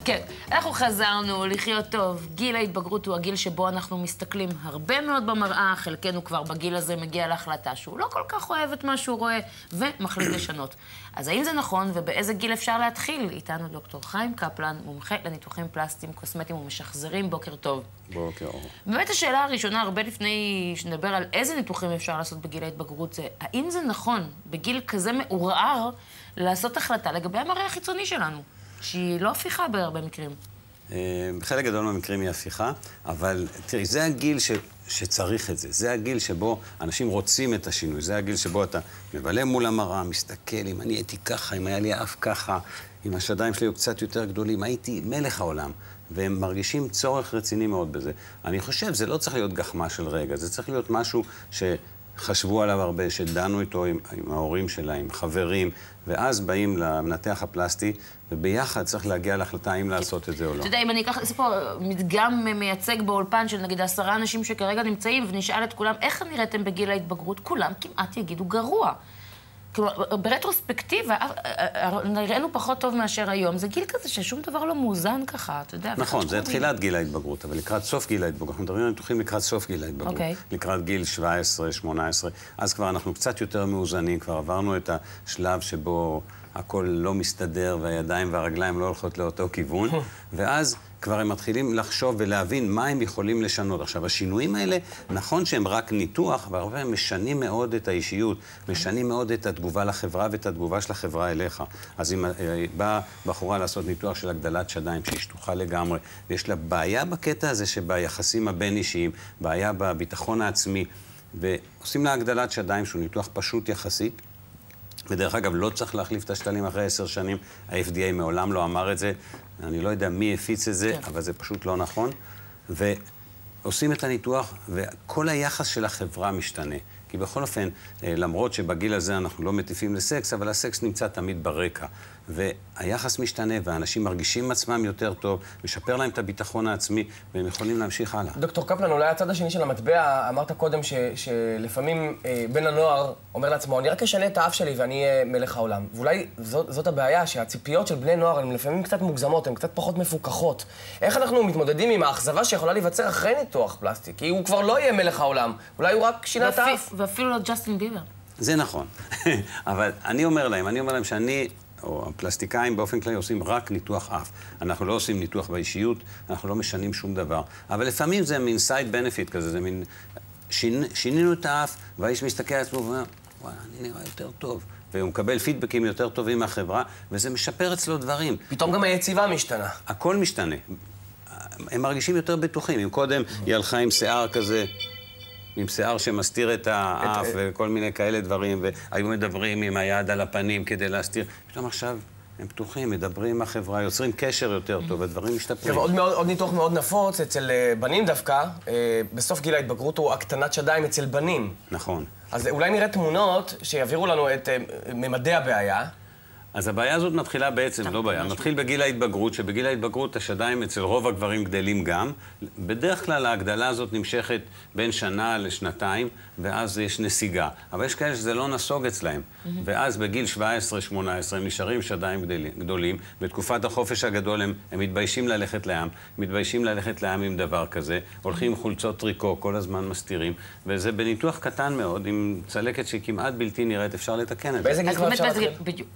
כן, אנחנו חזרנו לחיות טוב. גיל ההתבגרות הוא הגיל שבו אנחנו מסתכלים הרבה מאוד במראה, חלקנו כבר בגיל הזה מגיע להחלטה שהוא לא כל כך אוהב את מה שהוא רואה, ומחליט לשנות. אז האם זה נכון, ובאיזה גיל אפשר להתחיל? איתנו דוקטור חיים קפלן, מומחה לניתוחים פלסטיים, קוסמטיים ומשחזרים. בוקר טוב. בוקר אור. באמת השאלה הראשונה, הרבה לפני שנדבר על איזה ניתוחים אפשר לעשות בגיל ההתבגרות, זה האם זה נכון, בגיל כזה מעורער, לעשות החלטה לגבי המראה החיצוני שלנו? שהיא לא הפיכה בהרבה מקרים. בחלק גדול מהמקרים היא הפיכה, אבל תראי, זה הגיל שצריך את זה. זה הגיל שבו אנשים רוצים את השינוי. זה הגיל שבו אתה מבלה מול המראה, מסתכל, אם אני הייתי ככה, אם היה לי אף ככה, אם השדיים שלי היו קצת יותר גדולים, הייתי מלך העולם. והם מרגישים צורך רציני מאוד בזה. אני חושב, זה לא צריך להיות גחמה של רגע, זה צריך להיות משהו חשבו עליו הרבה, שדנו איתו עם ההורים שלה, עם חברים, ואז באים למנתח הפלסטי, וביחד צריך להגיע להחלטה אם לעשות את זה או לא. אתה יודע, אם אני אקח, זה פה מדגם מייצג באולפן של נגיד 10 אנשים שכרגע נמצאים, ונשאל את כולם, איך נראיתם בגיל ההתבגרות? כולם כמעט יגידו גרוע. כלומר, ברטרוספקטיבה, נראינו פחות טוב מאשר היום. זה גיל כזה ששום דבר לא מאוזן ככה, אתה יודע. נכון, זה תחילת גיל ההתבגרות, אבל לקראת סוף גיל ההתבגרות, אנחנו מדברים על ניתוחים לקראת סוף גיל ההתבגרות. לקראת גיל 17, 18, אז כבר אנחנו קצת יותר מאוזנים, כבר עברנו את השלב שבו הכל לא מסתדר, והידיים והרגליים לא הולכות לאותו כיוון, ואז כבר הם מתחילים לחשוב ולהבין מה הם יכולים לשנות. עכשיו, השינויים האלה, נכון שהם רק ניתוח, אבל הם משנים מאוד את האישיות, משנים מאוד את התגובה לחברה ואת התגובה של החברה אליך. אז אם באה בחורה לעשות ניתוח של הגדלת שדיים, שהיא שטוחה לגמרי, ויש לה בעיה בקטע הזה שביחסים הבין-אישיים, בעיה בביטחון העצמי, ועושים לה הגדלת שדיים, שהוא ניתוח פשוט יחסית, ודרך אגב, לא צריך להחליף את השתלים אחרי 10 שנים. ה-FDA מעולם לא אמר את זה. אני לא יודע מי הפיץ את זה, אבל זה פשוט לא נכון. ועושים את הניתוח, וכל היחס של החברה משתנה. כי בכל אופן, למרות שבגיל הזה אנחנו לא מטיפים לסקס, אבל הסקס נמצא תמיד ברקע. והיחס משתנה, ואנשים מרגישים עצמם יותר טוב, משפר להם את הביטחון העצמי, והם יכולים להמשיך הלאה. דוקטור קפלן, אולי הצד השני של המטבע, אמרת קודם שלפעמים בן הנוער אומר לעצמו, אני רק אשנה את האף שלי ואני אהיה מלך העולם. ואולי זאת הבעיה, שהציפיות של בני נוער הן לפעמים קצת מוגזמות, הן קצת פחות מפוקחות. איך אנחנו מתמודדים עם האכזבה שיכולה להיווצר אחרי ניתוח פלסטי? כי הוא כבר לא יהיה מלך העולם, אולי הוא רק שינה את האף. ואפילו לא ג'סטין ביבר. זה נכון. אבל אני אומר להם שאני, או הפלסטיקאים באופן כללי, עושים רק ניתוח אף. אנחנו לא עושים ניתוח באישיות, אנחנו לא משנים שום דבר. אבל לפעמים זה מין side benefit כזה, זה מין... שינינו את האף, והאיש מסתכל על עצמו ואומר, וואלה, אני נראה יותר טוב. והוא מקבל פידבקים יותר טובים מהחברה, וזה משפר אצלו דברים. פתאום גם היציבה משתנה. הכל משתנה. הם מרגישים יותר בטוחים. אם קודם היא הלכה עם שיער כזה... עם שיער שמסתיר את האף וכל מיני כאלה דברים, והיו מדברים עם היד על הפנים כדי להסתיר. פתאום עכשיו הם פתוחים, מדברים עם החברה, יוצרים קשר יותר טוב, הדברים משתפרים. עוד ניתוח מאוד נפוץ אצל בנים דווקא, בסוף גיל ההתבגרות הוא הקטנת שדיים אצל בנים. נכון. אז אולי נראה תמונות שיעבירו לנו את ממדי הבעיה. אז הבעיה הזאת מתחילה בעצם, לא בעיה, מתחיל בגיל ההתבגרות, שבגיל ההתבגרות השדיים אצל רוב הגברים גדלים גם. בדרך כלל ההגדלה הזאת נמשכת בין שנה לשנתיים, ואז יש נסיגה. אבל יש כאלה שזה לא נסוג אצלהם. ואז בגיל 17-18 הם נשארים שדיים גדולים. בתקופת החופש הגדול הם מתביישים ללכת לים, מתביישים ללכת לים עם דבר כזה, הולכים עם חולצות טריקו, כל הזמן מסתירים, וזה בניתוח קטן מאוד, עם צלקת שהיא כמעט בלתי נראית, אפשר לתקן את זה. באיזה גיל כבר אפשר להתחיל? בדיוק.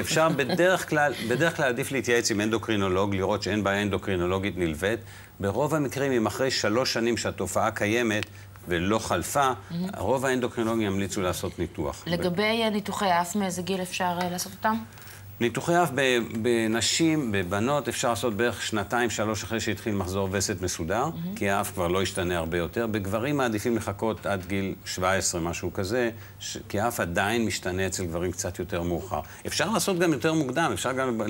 אפשר בדרך כלל עדיף להתייעץ עם אנדוקרינולוג, לראות שאין בעיה אנדוקרינולוגית נלווית. ברוב המקרים, אם אחרי 3 שנים שהתופעה קיימת ולא חלפה, רוב האנדוקרינולוגים ימליצו לעשות ניתוח. לגבי ניתוחי האף, מאיזה גיל אפשר לעשות אותם? ניתוחי אף בנשים, בבנות, אפשר לעשות בערך 2-3 אחרי שהתחיל מחזור וסת מסודר, כי האף כבר לא ישתנה הרבה יותר. בגברים מעדיפים לחכות עד גיל 17, משהו כזה, כי האף עדיין משתנה אצל גברים קצת יותר מאוחר. אפשר לעשות גם יותר מוקדם, אפשר גם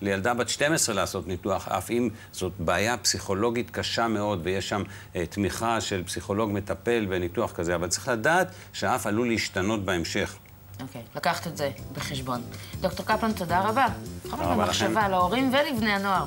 לילדה בת 12 לעשות ניתוח אף, אם זאת בעיה פסיכולוגית קשה מאוד, ויש שם תמיכה של פסיכולוג מטפל וניתוח כזה, אבל צריך לדעת שהאף עלול להשתנות בהמשך. אוקיי, לקחת את זה בחשבון. דוקטור קפלן, תודה רבה. תודה רבה לכם. מחשבה להורים ולבני הנוער.